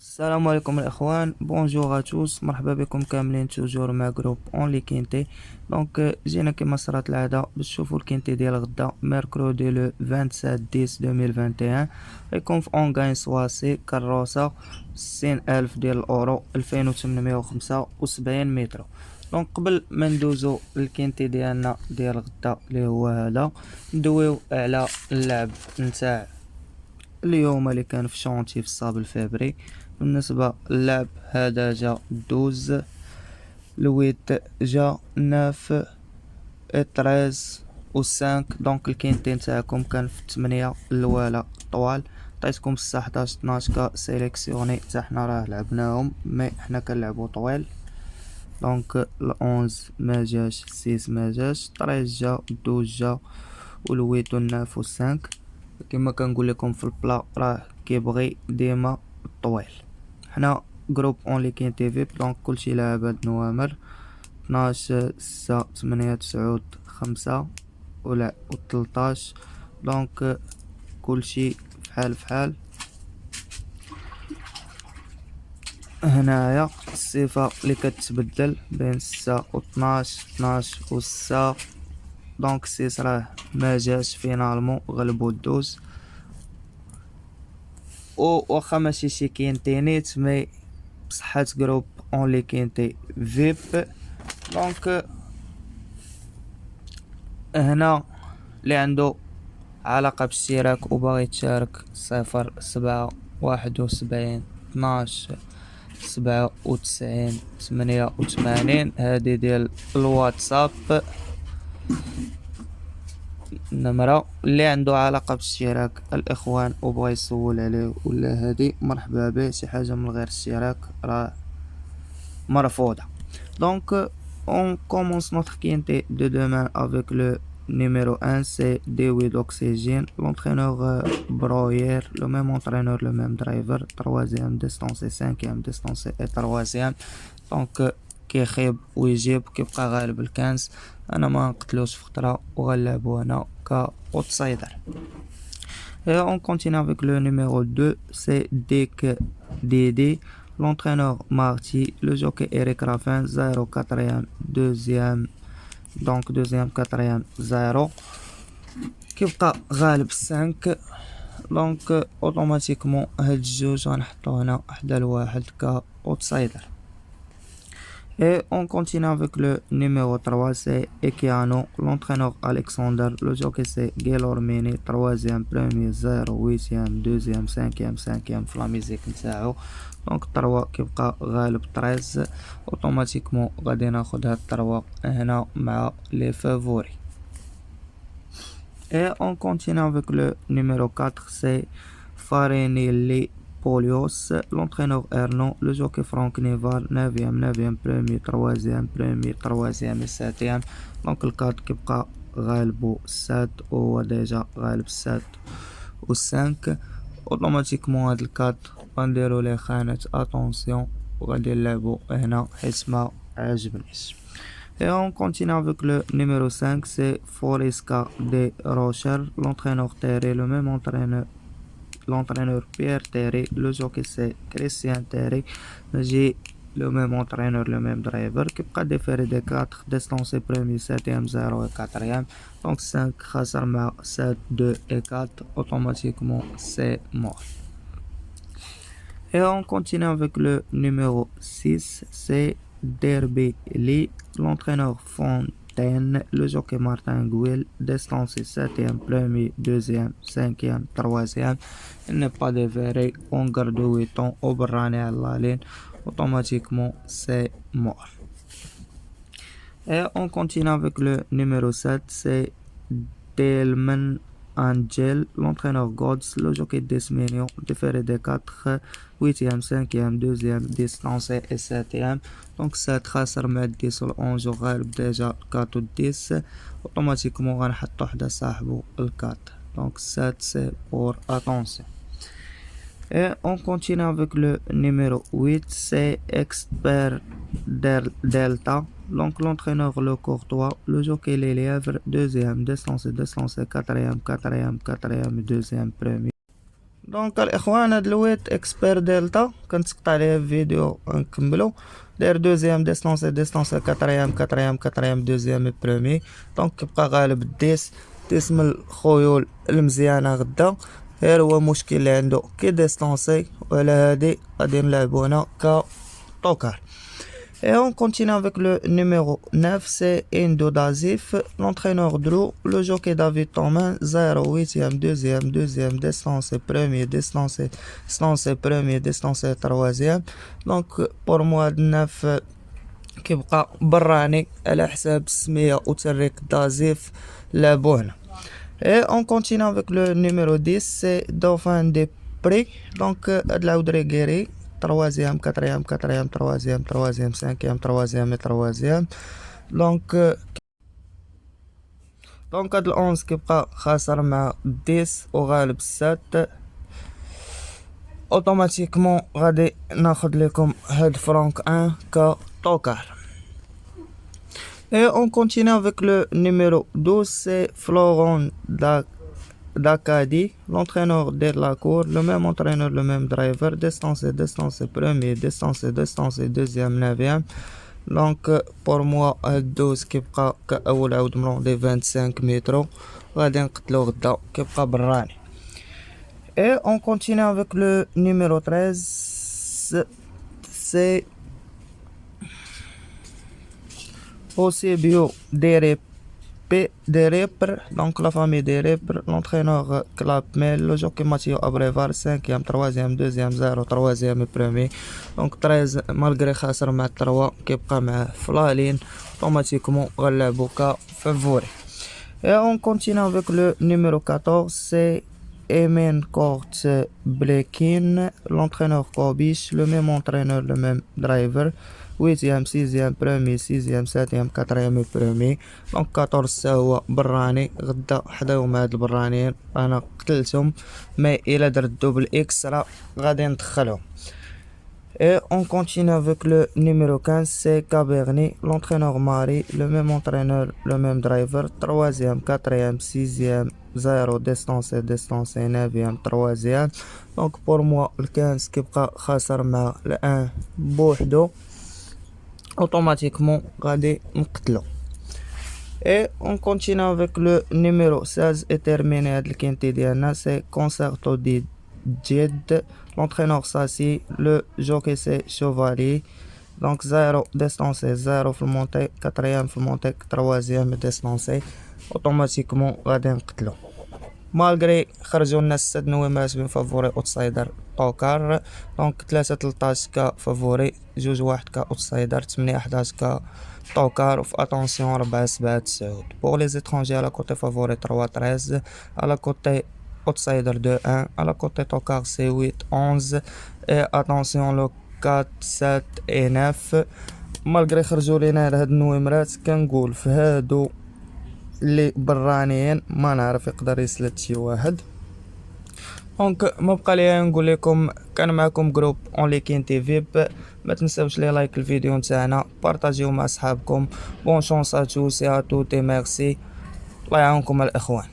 السلام عليكم الاخوان. بونجور ا توس، مرحبا بكم كاملين توجور مع جروب اون لي كينتي. جينا كما صرات العاده باش تشوفوا الكينتي ديال غدا ميركودي لو 27 10 2021. غيكون في اون غاين سواسي كاروسا 60000 ديال الاورو 2875 متر. قبل ما ندوزو الكينتي ديالنا ديال غدا اللي هو هذا، ندويو على اللعب نتاع اليوم اللي كان في شونتي في الصابل فابري. بالنسبة للعب هذا جا 12 لويت جا 9 13 و 5. الكينتي نتاعكم كان في 8 الاولى طوال. عطيتكم 19 12 كسيليكسيوني حتى حنا راه لعبناهم مي حنا كنلعبو طويل. ال 11 ما جاش، 6 ما جاش، 13 جا، 12 جا، و الويت و 9 و 5. كما كنقول لكم في البلا راه كيبغي ديما الطويل. حنا جروب اون لي كاين تي في، كلشي لاعب هاد النوامر 12 6 8 9 5 و 13. كلشي فحال فحال. هنايا الصفة اللي كتبدل بين 6 و 12 12 و 6. 6 راه ما جاش فينالمون، غلبو 12. واخا ماشي شي كينتينيت مي بصحة جروب اون لي كينتي فيب. هنا اللي عنده علاقة بالاشتراك وباغي يتشارك 0 7 71 12 97 88. هادي ديال الواتساب النمرة. اللي عنده علاقة بالاشتراك الاخوان وبغى يسول عليه ولا هادي مرحبا به. شي حاجة من غير اشتراك راه مرفوضة. On commence notre quintet de demain avec le numéro 1, c'est Dewey d'Oxygène. L'entraîneur Breuer, le même entraîneur, le même driver. Troisième distance, cinquième distance et troisième. كيخيب ويجيب كيبقى غالب الكنز. انا ما نقتلوش في خطرة وغنلعبو انا كاوتسايدر. Et on continue avec le numéro 2, c'est Dick Didi. L'entraîneur Marty, le jockey Eric Raffin, 0 4e, deuxième, deuxième, quatrième, 0. كيبقى غالب 5. اوتوماتيكمون هاد الجوج غنحطو هنا حدا الواحد كاوتسايدر. Et on continue avec le numéro 3, c'est Ekiano. L'entraîneur Alexander, le jockey c'est Gelormini, troisième, premier, 0, huitième, deuxième, cinquième, في لا ميزيك نتاعو. 3 كيبقى غالب 13. اوتوماتيكمون غادي ناخد هاد 3 هنا مع لي فافوري. Et on continue avec le numéro 4, c'est Farinelli Polios. L'entraîneur Ernon, le jockey Franck Neval, 9e, premier, troisième et 7e. le 4 كيبقى غالبو 7 وهو ديجا غالب 7 و 5. اوتوماتيكمون هاد ال 4 غنديرو ليه خانة اتونسيون وغادي نلعبو هنا حيت ما عجبنيش. Et on continue avec le numéro 5, c'est Foresca de Rocher. L'entraîneur Terry, le même entraîneur, l'entraîneur Pierre Terry. Le jockey c'est Christian Terry. J'ai le même entraîneur, le même driver. Qui peut déférer des 4, distancer premier, 7e, 0 et 4e. 5 خسر مع 7, 2 et 4. Automatiquement c'est mort. Et on continue avec le numéro 6, c'est Derby Lee. L'entraîneur Fontaine, le jockey Martin Gouel, distancé 7e, premier, deuxième, 5e, troisième. Il n'est pas déféré, on garde 8 ans, au Brane à la ligne, automatiquement c'est mort. Et on continue avec le numéro 7, c'est Delman Angel. L'entraîneur Gods, le jockey Desmenion, déféré des 4, 8e, 5e, 2e, distancé et 7e. 7 خاسر مع 10 و 11 وغالب ديجا 4 و 10. اوتوماتيكمون غنحطو حدا صاحبو ال 4. 7 c'est pour attention. Et on continue avec le numéro 8, c'est Expert Delta. L'entraîneur Le Courtois, le jockey Les Lièvres, deuxième, distancé, quatrième, deuxième, premier. دونك الاخوان هاد الويت اكسبير دلتا كنتقطع عليه فيديو نكملو. داير دوزيام ديستونسي كاتريام دوزيام برومي. دونك كيبقى غالب ديس من الخيول المزيانه غدا. غير هو مشكل اللي عنده كي ديستونسي وعلى هادي غادي نلعبو هنا ك طوكار. Et on continue avec le numéro 9, c'est Indo Dazif, l'entraîneur Drew, le jockey David Thomas, 0, 8e, 2e, distance, premier, distance, premier, distance, 3e. Donc pour moi 9 كيبقى براني على حساب السمية وتريك دازيف لابوهنا. Et on continue avec le numéro 10, c'est Dauphin des Prix, donc هاد العودري غيري troisième, quatrième, troisième, cinquième, troisième. Donc هاد الأونز كيبقى خاسر مع 10 وغالب 7. اوتوماتيكمون غادي ناخد لكم هاد فرانك 1 كطوكار. Et on continue avec le numéro 12, c'est Florent Dakadi, l'entraîneur de la cour, le même entraîneur, le même driver, distance, premier, distance, deuxième, 9e. Donc pour moi 12 كيبقى كأول عود ملون دي 25 متر غادي نقتلو غدا كيبقى براني. Et on continue avec le numéro 13, c'est Eusebio des Repres, donc la famille des Repres, l'entraîneur Clapmel, le jockey Mathieu Abrevar, 5e, 3e, 2e, 0, 3e et premier. Donc 13 malgré خاسر مع 3 كيبقى مع فلالين automatiquement غنلعبو كفافوري. Et on continue avec le numéro 14, c'est Emen Kort Blekin, l'entraîneur Kobish, le même entraîneur, le même driver, 8e, 6e, premier, 6e, 7e, 4e premier. Donc 14 هو براني غدا حداو مع هاد البرانيين انا قتلتهم مي الا درت دوبل اكسترا غادي ندخلهم. Et on continue avec le numéro 15, c'est Cabernet, l'entraîneur Marie, le même entraîneur, le même driver, 3e, 4e, 6e, 0, distance, 9e, 3e. Donc pour moi, le 15 كيبقى خاسر مع le 1 بوحدو automatiquement غادي نقتلو. Et on continue avec le numéro 16 et terminé هاد الكينتي ديالنا, c'est Concerto di Jed, l'entraîneur Sassi, le jockey c'est Chevalier. Donc 0 distance, 0 في المونتي, 4e في المونتي, 3e distance, automatiquement غادي نقتلو. مالغري خرجوا لنا 6 نويمات من فافوري اوتسايدر طوكار. دونك 3-13 كفافوري, 2-1 كاوتسايدر, 8-11 كطوكار, وفي اتونسيون 4-7 تسعود. بوغ لي زيترونجي على كوتي فافوري 3-13, على كوتي outsider 2-1, à la côté Tokar c'est 8-11 et attention le 4, 7 et 9. malgré خرجوا لينا هاد النويمرات كنقول في هادو اللي برانيين ما نعرف يقدر يسلت شي واحد. دونك ما بقى ليا نقول لكم كان معكم جروب اون لي كينتي فيب. ما تنساوش لي لايك الفيديو نتاعنا, بارطاجيو مع اصحابكم. بون شونس ا توس ا توتي, ميرسي, الله يعاونكم الاخوان.